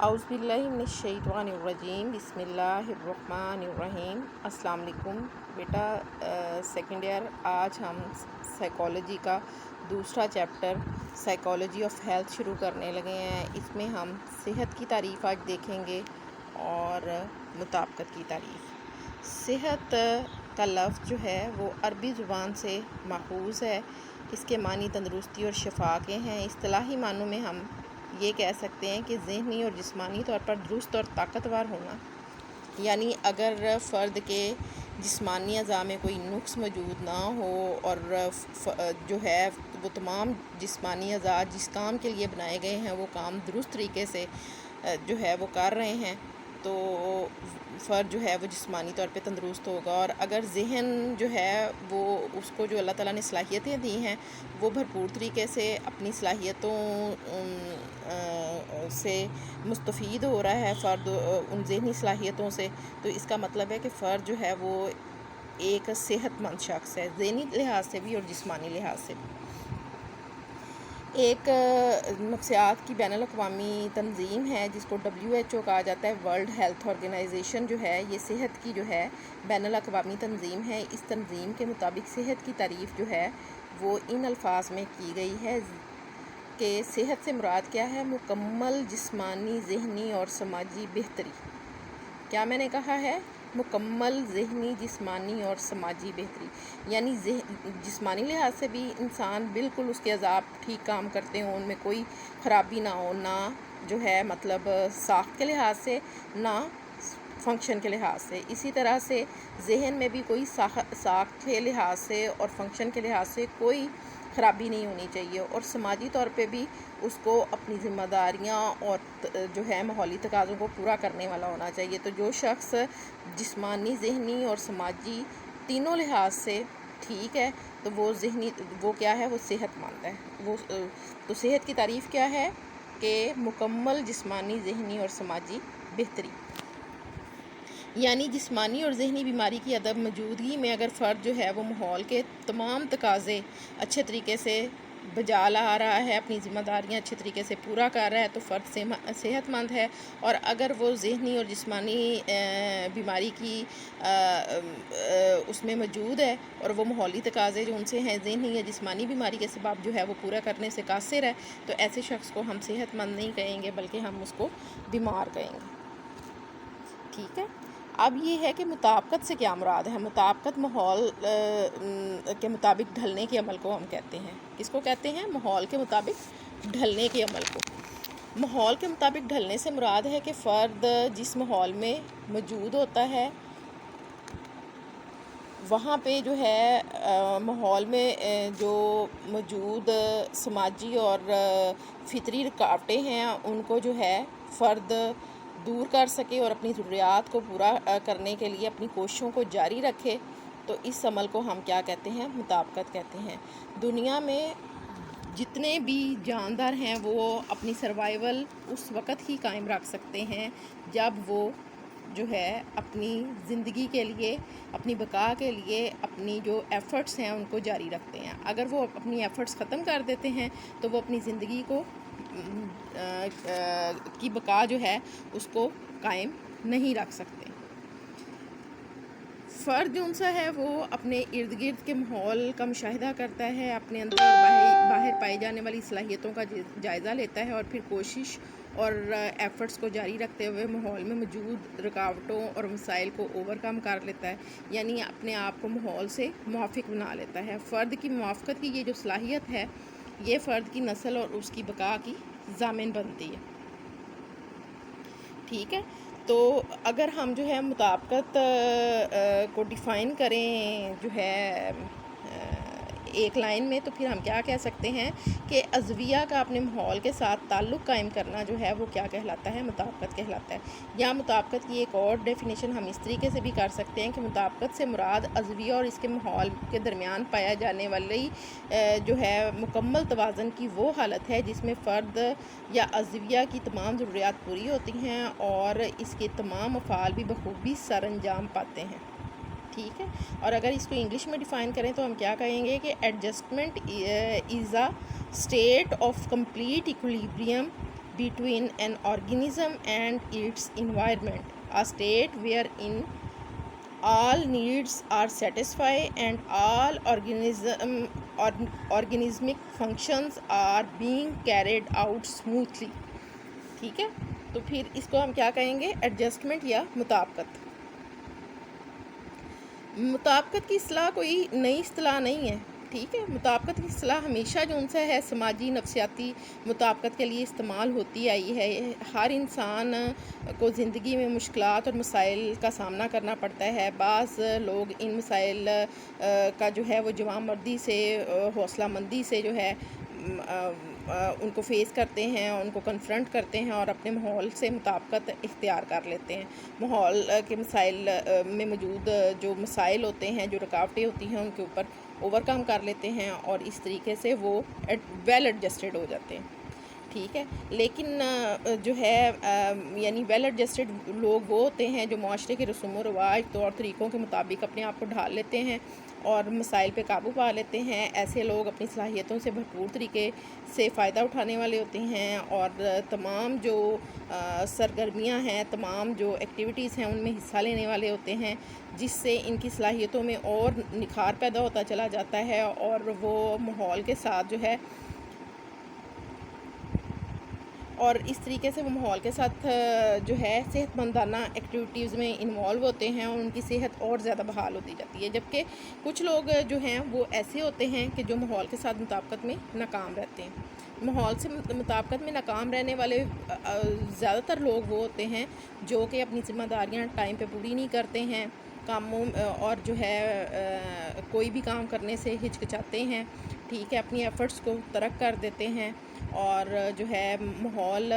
اعوذ باللہ من الشیطان الرجیم، بسم اللہ الرحمن الرحیم۔ السلام علیکم بیٹا، سیکنڈ ایئر۔ آج ہم سائیکالوجی کا دوسرا چیپٹر سائیکالوجی آف ہیلتھ شروع کرنے لگے ہیں۔ اس میں ہم صحت کی تعریف آج دیکھیں گے اور مطابقت کی تعریف۔ صحت کا لفظ جو ہے وہ عربی زبان سے ماخوذ ہے۔ اس کے معنی تندرستی اور شفا کے ہیں۔ اصطلاحی معنوں میں ہم یہ کہہ سکتے ہیں کہ ذہنی اور جسمانی طور پر درست اور طاقتور ہونا، یعنی اگر فرد کے جسمانی اعضاء میں کوئی نقص موجود نہ ہو اور جو ہے وہ تمام جسمانی اعضاء جس کام کے لیے بنائے گئے ہیں وہ کام درست طریقے سے جو ہے وہ کر رہے ہیں، تو فرد جو ہے وہ جسمانی طور پہ تندرست ہوگا۔ اور اگر ذہن جو ہے وہ اس کو جو اللہ تعالیٰ نے صلاحیتیں دی ہیں وہ بھرپور طریقے سے اپنی صلاحیتوں سے مستفید ہو رہا ہے فرد ان ذہنی صلاحیتوں سے، تو اس کا مطلب ہے کہ فرد جو ہے وہ ایک صحت مند شخص ہے، ذہنی لحاظ سے بھی اور جسمانی لحاظ سے بھی۔ ایک نفسیات کی بین الاقوامی تنظیم ہے جس کو WHO کہا جاتا ہے، ورلڈ ہیلتھ آرگنائزیشن جو ہے، یہ صحت کی جو ہے بین الاقوامی تنظیم ہے۔ اس تنظیم کے مطابق صحت کی تعریف جو ہے وہ ان الفاظ میں کی گئی ہے کہ صحت سے مراد کیا ہے؟ مکمل جسمانی، ذہنی اور سماجی بہتری۔ کیا میں نے کہا ہے؟ مکمل ذہنی، جسمانی اور سماجی بہتری، یعنی جسمانی لحاظ سے بھی انسان بالکل اس کے اعضاء ٹھیک کام کرتے ہوں، ان میں کوئی خرابی نہ ہو، نہ جو ہے مطلب ساخت کے لحاظ سے نہ فنکشن کے لحاظ سے۔ اسی طرح سے ذہن میں بھی کوئی ساخت کے لحاظ سے اور فنکشن کے لحاظ سے کوئی خرابی نہیں ہونی چاہیے، اور سماجی طور پہ بھی اس کو اپنی ذمہ داریاں اور جو ہے ماحولی تقاضوں کو پورا کرنے والا ہونا چاہیے۔ تو جو شخص جسمانی، ذہنی اور سماجی تینوں لحاظ سے ٹھیک ہے تو وہ کیا ہے؟ وہ صحت مند ہے۔ تو صحت کی تعریف کیا ہے؟ کہ مکمل جسمانی، ذہنی اور سماجی بہتری، یعنی جسمانی اور ذہنی بیماری کی عدم موجودگی میں اگر فرد جو ہے وہ ماحول کے تمام تقاضے اچھے طریقے سے بجا لا رہا ہے، اپنی ذمہ داریاں اچھے طریقے سے پورا کر رہا ہے تو فرد صحت مند ہے۔ اور اگر وہ ذہنی اور جسمانی بیماری کی اس میں موجود ہے اور وہ ماحولی تقاضے جو ان سے ہیں ذہنی یا جسمانی بیماری کے سبب جو ہے وہ پورا کرنے سے قاصر ہے، تو ایسے شخص کو ہم صحت مند نہیں کہیں گے بلکہ ہم اس کو بیمار کہیں گے۔ ٹھیک ہے، اب یہ ہے کہ مطابقت سے کیا مراد ہے؟ مطابقت ماحول کے مطابق ڈھلنے کے عمل کو ہم کہتے ہیں۔ کس کو کہتے ہیں؟ ماحول کے مطابق ڈھلنے کے عمل کو۔ ماحول کے مطابق ڈھلنے سے مراد ہے کہ فرد جس ماحول میں موجود ہوتا ہے وہاں پہ جو ہے ماحول میں جو موجود سماجی اور فطری رکاوٹیں ہیں ان کو جو ہے فرد دور کر سکے اور اپنی ضروریات کو پورا کرنے کے لیے اپنی کوششوں کو جاری رکھے، تو اس عمل کو ہم کیا کہتے ہیں؟ مطابقت کہتے ہیں۔ دنیا میں جتنے بھی جاندار ہیں وہ اپنی سروائیول اس وقت ہی قائم رکھ سکتے ہیں جب وہ جو ہے اپنی زندگی کے لیے، اپنی بقا کے لیے اپنی جو ایفرٹس ہیں ان کو جاری رکھتے ہیں۔ اگر وہ اپنی ایفرٹس ختم کر دیتے ہیں تو وہ اپنی زندگی کو کی بقا جو ہے اس کو قائم نہیں رکھ سکتے۔ فرد جو سا ہے وہ اپنے ارد گرد کے ماحول کا مشاہدہ کرتا ہے، اپنے اندر اور باہر پائی جانے والی صلاحیتوں کا جائزہ لیتا ہے اور پھر کوشش اور ایفرٹس کو جاری رکھتے ہوئے ماحول میں موجود رکاوٹوں اور مسائل کو اوورکم کر لیتا ہے، یعنی اپنے آپ کو ماحول سے موافق بنا لیتا ہے۔ فرد کی موافقت کی یہ جو صلاحیت ہے یہ فرد کی نسل اور اس کی بقا کی ضامن بنتی ہے۔ ٹھیک ہے، تو اگر ہم جو ہے مطابقت کو ڈیفائن کریں جو ہے ایک لائن میں، تو پھر ہم کیا کہہ سکتے ہیں کہ عضویہ کا اپنے ماحول کے ساتھ تعلق قائم کرنا جو ہے وہ کیا کہلاتا ہے؟ مطابقت کہلاتا ہے۔ یا مطابقت کی ایک اور ڈیفینیشن ہم اس طریقے سے بھی کر سکتے ہیں کہ مطابقت سے مراد عضویہ اور اس کے ماحول کے درمیان پایا جانے والی جو ہے مکمل توازن کی وہ حالت ہے جس میں فرد یا عضویہ کی تمام ضروریات پوری ہوتی ہیں اور اس کے تمام افعال بھی بخوبی سر انجام پاتے ہیں۔ ٹھیک ہے، اور اگر اس کو انگلش میں ڈیفائن کریں تو ہم کیا کہیں گے کہ adjustment is a state of complete equilibrium between an organism and its environment, a state wherein all needs are satisfied and all organismic functions are being carried out smoothly. ٹھیک ہے، تو پھر اس کو ہم کیا کہیں گے؟ ایڈجسٹمنٹ یا مطابقت. مطابقت کی اصطلاح کوئی نئی اصطلاح نہیں ہے، ٹھیک ہے. مطابقت کی اصطلاح ہمیشہ جو ان سے ہے سماجی نفسیاتی مطابقت کے لیے استعمال ہوتی آئی ہے. ہر انسان کو زندگی میں مشکلات اور مسائل کا سامنا کرنا پڑتا ہے. بعض لوگ ان مسائل کا جو ہے وہ جوان مردی سے، حوصلہ مندی سے جو ہے ان کو فیس کرتے ہیں، ان کو کنفرنٹ کرتے ہیں اور اپنے ماحول سے مطابقت اختیار کر لیتے ہیں. ماحول کے مسائل میں موجود جو مسائل ہوتے ہیں، جو رکاوٹیں ہوتی ہیں، ان کے اوپر اوور کم کر لیتے ہیں اور اس طریقے سے وہ ویل ایڈجسٹڈ ہو جاتے ہیں. ٹھیک ہے، لیکن جو ہے یعنی ویل ایڈجسٹڈ لوگ وہ ہوتے ہیں جو معاشرے کے رسوم و رواج، طور طریقوں کے مطابق اپنے آپ کو ڈھال لیتے ہیں اور مسائل پہ قابو پا لیتے ہیں. ایسے لوگ اپنی صلاحیتوں سے بھرپور طریقے سے فائدہ اٹھانے والے ہوتے ہیں اور تمام جو سرگرمیاں ہیں، تمام جو ایکٹیویٹیز ہیں، ان میں حصہ لینے والے ہوتے ہیں، جس سے ان کی صلاحیتوں میں اور نکھار پیدا ہوتا چلا جاتا ہے اور وہ ماحول کے ساتھ جو ہے اور اس طریقے سے وہ ماحول کے ساتھ جو ہے صحت مندانہ ایکٹیویٹیز میں انوالو ہوتے ہیں اور ان کی صحت اور زیادہ بحال ہوتی جاتی ہے. جبکہ کچھ لوگ جو ہیں وہ ایسے ہوتے ہیں کہ جو ماحول کے ساتھ مطابقت میں ناکام رہتے ہیں. ماحول سے مطابقت میں ناکام رہنے والے زیادہ تر لوگ وہ ہوتے ہیں جو کہ اپنی ذمہ داریاں ٹائم پہ پوری نہیں کرتے ہیں، کاموں اور جو ہے کوئی بھی کام کرنے سے ہچکچاتے ہیں. ٹھیک ہے، اپنی ایفرٹس کو ترک کر دیتے ہیں اور جو ہے ماحول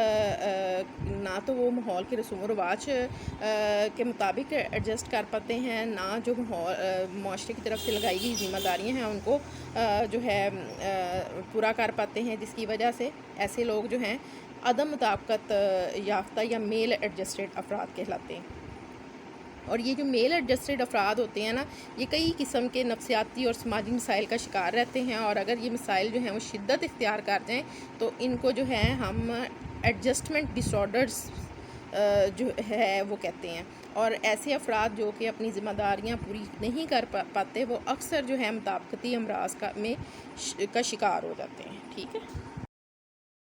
نہ تو وہ ماحول کے رسوم و رواج کے مطابق ایڈجسٹ کر پاتے ہیں، نہ جو معاشرے کی طرف سے لگائی گئی ذمہ داریاں ہیں ان کو جو ہے پورا کر پاتے ہیں، جس کی وجہ سے ایسے لوگ جو ہیں عدم مطابقت یافتہ یا میل ایڈجسٹڈ افراد کہلاتے ہیں. اور یہ جو میل ایڈجسٹڈ افراد ہوتے ہیں نا، یہ کئی قسم کے نفسیاتی اور سماجی مسائل کا شکار رہتے ہیں اور اگر یہ مسائل جو ہیں وہ شدت اختیار کر جائیں تو ان کو جو ہے ہم ایڈجسٹمنٹ ڈس آرڈرز جو ہے وہ کہتے ہیں. اور ایسے افراد جو کہ اپنی ذمہ داریاں پوری نہیں کر پاتے وہ اکثر جو ہے مطابقتی امراض کا شکار ہو جاتے ہیں. ٹھیک ہے.